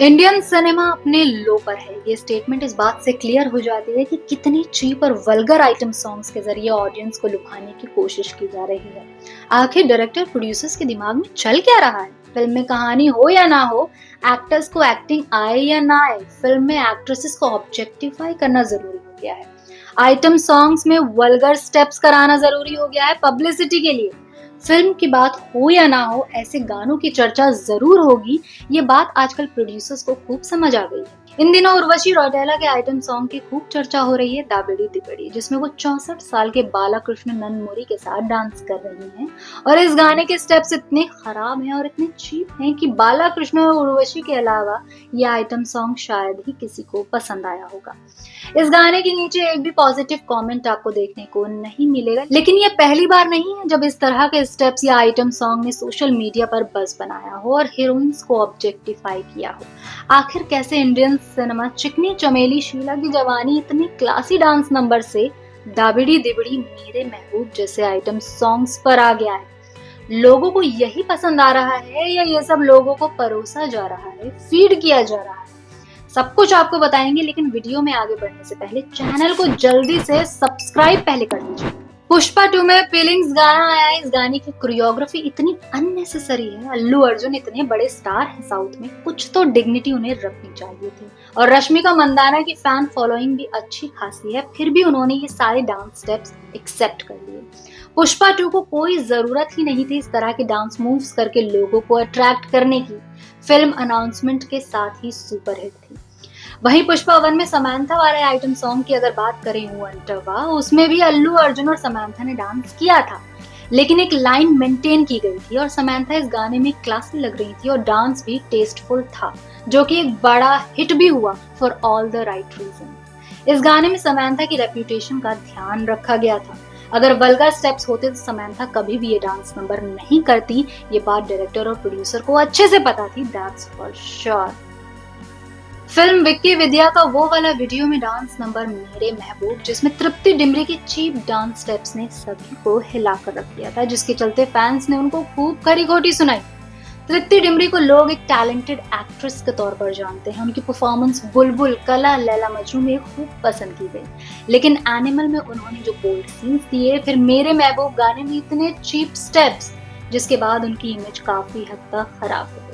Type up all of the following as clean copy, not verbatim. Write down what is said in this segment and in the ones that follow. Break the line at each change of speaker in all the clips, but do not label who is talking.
Indian cinema अपने लो पर है। ये स्टेटमेंट इस बात से क्लियर हो जाती है कि कितनी चीप और वल्गर आइटम सॉन्ग्स के जरिए ऑडियंस को लुभाने की कोशिश की जा रही है। आखिर डायरेक्टर प्रोड्यूसर्स के दिमाग में चल क्या रहा है? फिल्म में कहानी हो या ना हो, एक्टर्स को एक्टिंग आए या ना आए, फिल्म में एक्ट्रेसेस को ऑब्जेक्टिफाई करना जरूरी हो गया है। आइटम सॉन्ग्स में वल्गर स्टेप्स कराना जरूरी हो गया है पब्लिसिटी के लिए। फिल्म की बात हो या ना हो, ऐसे गानों की चर्चा जरूर होगी। ये बात आजकल प्रोड्यूसर्स को खूब समझ आ गई है। इन दिनों उर्वशी रौटेला के आइटम सॉन्ग की खूब चर्चा हो रही है, दाबेड़ी दिबेड़ी, जिसमें वो 64 साल के बालाकृष्ण नंदमुरी के साथ डांस कर रही हैं। और इस गाने के स्टेप्स इतने खराब हैं और इतने चीप हैं कि बालाकृष्ण और उर्वशी के अलावा ये आइटम सॉन्ग शायद ही किसी को पसंद आया होगा। इस गाने के नीचे एक भी पॉजिटिव कमेंट आपको देखने को नहीं मिलेगा, लेकिन ये पहली बार नहीं है जब इस तरह के स्टेप्स या आइटम सॉन्ग ने सोशल मीडिया पर बज़ बनाया हो और हीरोइंस को ऑब्जेक्टिफाई किया हो। आखिर कैसे इंडियन सिनेमा चिकनी चमेली शीला की जवानी इतने क्लासी डांस नंबर से दाबिड़ी दिबड़ी मेरे महबूब जैसे आइटम सॉन्ग्स पर आ गया है? लोगों को यही पसंद आ रहा है या ये सब लोगों को परोसा जा रहा है, फीड किया जा रहा है? सब कुछ आपको बताएंगे, लेकिन वीडियो में आगे बढ़ने से पहले चैनल को जल्दी से सब्सक्राइब पहले कर लीजिए। पुष्पा 2 में फीलिंग्स गाना आया है। इस गाने की कोरियोग्राफी इतनी अननेसेसरी है। अल्लू अर्जुन इतने बड़े स्टार हैं साउथ में, कुछ तो डिग्निटी उन्हें रखनी चाहिए थी। और रश्मिका मंदाना की फैन फॉलोइंग भी अच्छी खासी है, फिर भी उन्होंने ये सारे डांस स्टेप्स एक्सेप्ट कर लिए। पुष्पा 2 को कोई जरूरत ही नहीं थी इस तरह के डांस मूव्स करके लोगों को अट्रैक्ट करने की। फिल्म अनाउंसमेंट के साथ ही सुपरहिट थी। वहीं पुष्पा 1 में समांथा वाले आइटम सॉन्ग की अगर बात करें, हुअंटवा, उसमें भी अल्लू अर्जुन और समांथा ने डांस किया था, लेकिन एक लाइन मेंटेन की गई थी और समांथा इस गाने में क्लासी लग रही थी और डांस भी टेस्टफुल था, जो कि एक बड़ा हिट भी हुआ for all the right reason. इस गाने में समांथा की रेप्यूटेशन का ध्यान रखा गया था। अगर वल्गर स्टेप्स होते तो समांथा कभी भी ये डांस नंबर नहीं करती। ये बात डायरेक्टर और प्रोड्यूसर को अच्छे से पता थी, that's for sure. Film Vicky Vidya का वो वाला वीडियो में डांस नंबर मेरे महबूब, जिसमें तृप्ति डिमरी के चीप डांस स्टेप्स ने सभी को हिलाकर रख दिया था, जिसके चलते फैंस ने उनको खूब खरी खोटी सुनाई। तृप्ति डिमरी को लोग एक टैलेंटेड एक्ट्रेस के तौर पर जानते हैं। उनकी परफॉर्मेंस बुलबुल, कला, लैला मजनू में खूब पसंद की गई, लेकिन एनिमल में उन्होंने जो बोल्ड सीन्स दिए, फिर मेरे महबूब गाने में इतने चीप स्टेप्स, जिसके बाद उनकी इमेज काफी हद तक खराब हो गई।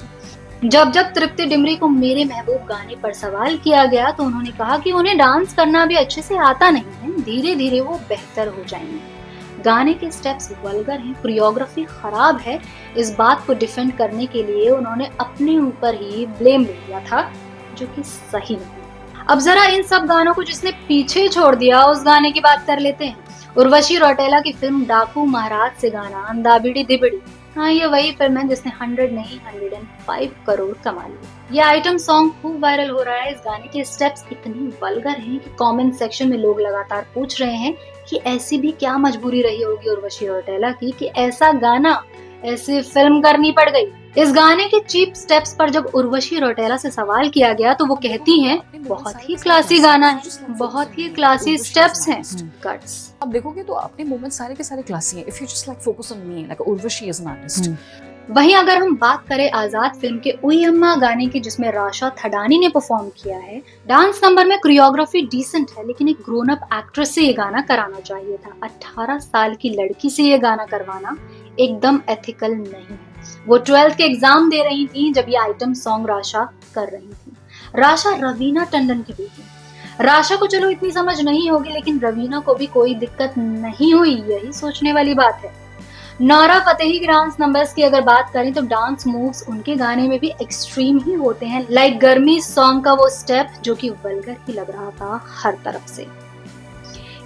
जब तृप्ति डिमरी को मेरे महबूब गाने पर सवाल किया गया तो उन्होंने कहा कि उन्हें डांस करना भी अच्छे से आता नहीं है, धीरे धीरे वो बेहतर हो जाएंगे। गाने के स्टेप्स वल्गर हैं, कोरियोग्राफी खराब है। इस बात को डिफेंड करने के लिए उन्होंने अपने ऊपर ही ब्लेम ले लिया था, जो कि सही नहीं। अब जरा इन सब गानों को जिसने पीछे छोड़ दिया, उस गाने की बात कर लेते हैं। उर्वशी रौटेला की फिल्म डाकू महाराज से गाना दाबिड़ी दिबिड़ी, हाँ, ये वही फिल्म है जिसने 100 नहीं 105 करोड़ कमा लिए। ये आइटम सॉन्ग खूब वायरल हो रहा है। इस गाने के स्टेप्स इतने वल्गर हैं कि कमेंट सेक्शन में लोग लगातार पूछ रहे हैं कि ऐसी भी क्या मजबूरी रही होगी उर्वशी रौटेला की कि ऐसा गाना, ऐसी फिल्म करनी पड़ गई। इस गाने के चीप स्टेप्स पर जब उर्वशी रौटेला से सवाल किया गया तो वो कहती हैं, बहुत ही क्लासी गाना है, बहुत ही क्लासी स्टेप्स हैं, कट्स।
आप देखोगे तो अपने मूवमेंट सारे के सारे क्लासी हैं। If you just like focus on me, like Urvashi is an artist.
वहीं अगर हम बात करें आजाद फिल्म के उई अम्मा गाने की, जिसमें राशा थडानी ने परफॉर्म किया है, डांस नंबर में कोरियोग्राफी डिसेंट है, लेकिन एक ग्रोन अप एक्ट्रेस से ये गाना कराना चाहिए था। 18 साल की लड़की से ये गाना करवाना एकदम एथिकल नहीं है। वो 12th के एग्जाम दे रही थी जब ये आइटम सॉन्ग राशा कर रही थी। राशा रवीना टंडन की बेटी। राशा को चलो इतनी समझ नहीं होगी, लेकिन रवीना को भी कोई दिक्कत नहीं हुई, यही सोचने वाली बात है। नौरा फतेही के डांस नंबर्स की अगर बात करें तो डांस मूव्स उनके गाने में भी एक्सट्रीम ही होते हैं, लाइक गर्मी सॉन्ग का वो स्टेप जो कि वल्गर ही लग रहा था हर तरफ से।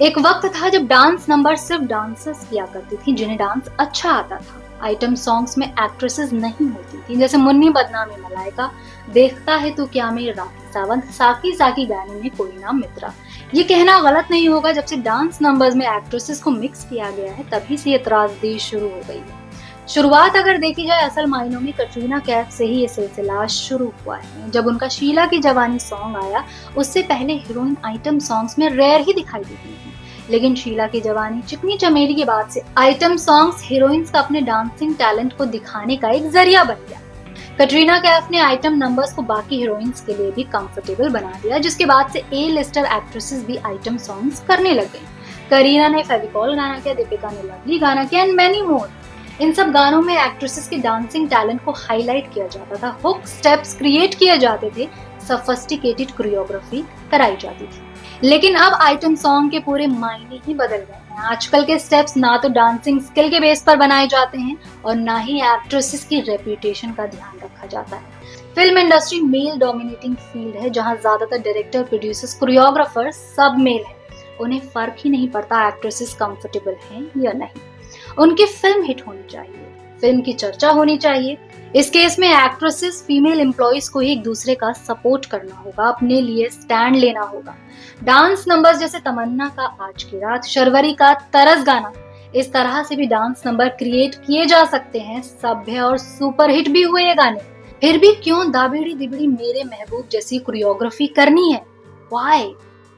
एक वक्त था जब डांस नंबर सिर्फ डांसर्स किया करती थी जिन्हें डांस अच्छा आता था। आइटम सॉन्ग्स में एक्ट्रेसेस नहीं होती थी, जैसे मुन्नी बदनामी मलाइका, देखता है तू क्या में राखी सावंत, साकी साकी गाने में कोई ना मित्रा। ये कहना गलत नहीं होगा, जब से डांस नंबर्स में एक्ट्रेसेस को मिक्स किया गया है तभी से एतराजदी शुरू हो गई है। शुरुआत अगर देखी जाए असल मायनों में कटरीना कैफ से ही ये सिलसिला शुरू हुआ है। जब उनका शीला की जवानी सॉन्ग आया, उससे पहले हीरोइन आइटम सॉन्ग्स में रेयर ही दिखाई देती थी, लेकिन शीला की जवानी, चिकनी चमेली के बाद से आइटम सॉन्ग्स हीरोइंस का अपने डांसिंग टैलेंट को दिखाने का एक जरिया बन गया। कटरीना कैफ ने आइटम नंबर्स को बाकी हीरोइंस के लिए भी कंफर्टेबल बना दिया, जिसके बाद से ए लिस्टर एक्ट्रेसेस भी आइटम सॉन्ग्स करने लग गई। करीना ने फेविकॉल गाना किया, दीपिका ने लवली गाना किया एंड मेनी मोर। इन सब गानों में एक्ट्रेसेस के डांसिंग टैलेंट को हाईलाइट किया जाता था, हुक स्टेप्स क्रिएट किए जाते थे, सफिस्टिकेटेड कोरियोग्राफी कराई जाती थी। लेकिन अब आइटम सॉन्ग के पूरे मायने ही बदल गए हैं। आजकल के स्टेप्स ना तो डांसिंग स्किल के बेस पर बनाए जाते हैं और ना ही एक्ट्रेसेस की रेपुटेशन का ध्यान रखा जाता है। Film industry male dominating field है, जहां ज्यादातर डायरेक्टर, प्रोड्यूसर्स, कोरियोग्राफर सब मेल हैं। उन्हें फर्क ही नहीं पड़ता एक्ट्रेसेस कंफर्टेबल हैं या नहीं। उनकी फिल्म हिट होनी चाहिए, फिल्म की चर्चा होनी चाहिए। इस केस में एक्ट्रेसेस, फीमेल एम्प्लॉइज को ही एक दूसरे का सपोर्ट करना होगा, अपने लिए स्टैंड लेना होगा। डांस नंबर्स जैसे तमन्ना का आज की रात, शर्वरी का तरस गाना, इस तरह से भी डांस नंबर क्रिएट किए जा सकते हैं। सभ्य और सुपरहिट भी हुए ये गाने। फिर भी क्यों दाबेड़ी दिबड़ी मेरे महबूब जैसी कोरियोग्राफी करनी है? व्हाई?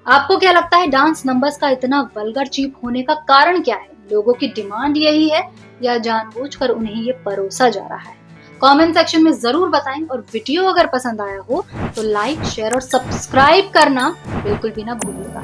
आपको क्या लगता है डांस नंबर्स का इतना वल्गर चीप होने का कारण क्या है? लोगों की डिमांड यही है या जानबूझकर उन्हें ये परोसा जा रहा है? कमेंट सेक्शन में जरूर बताएं और वीडियो अगर पसंद आया हो तो लाइक, शेयर और सब्सक्राइब करना बिल्कुल भी ना भूलिएगा।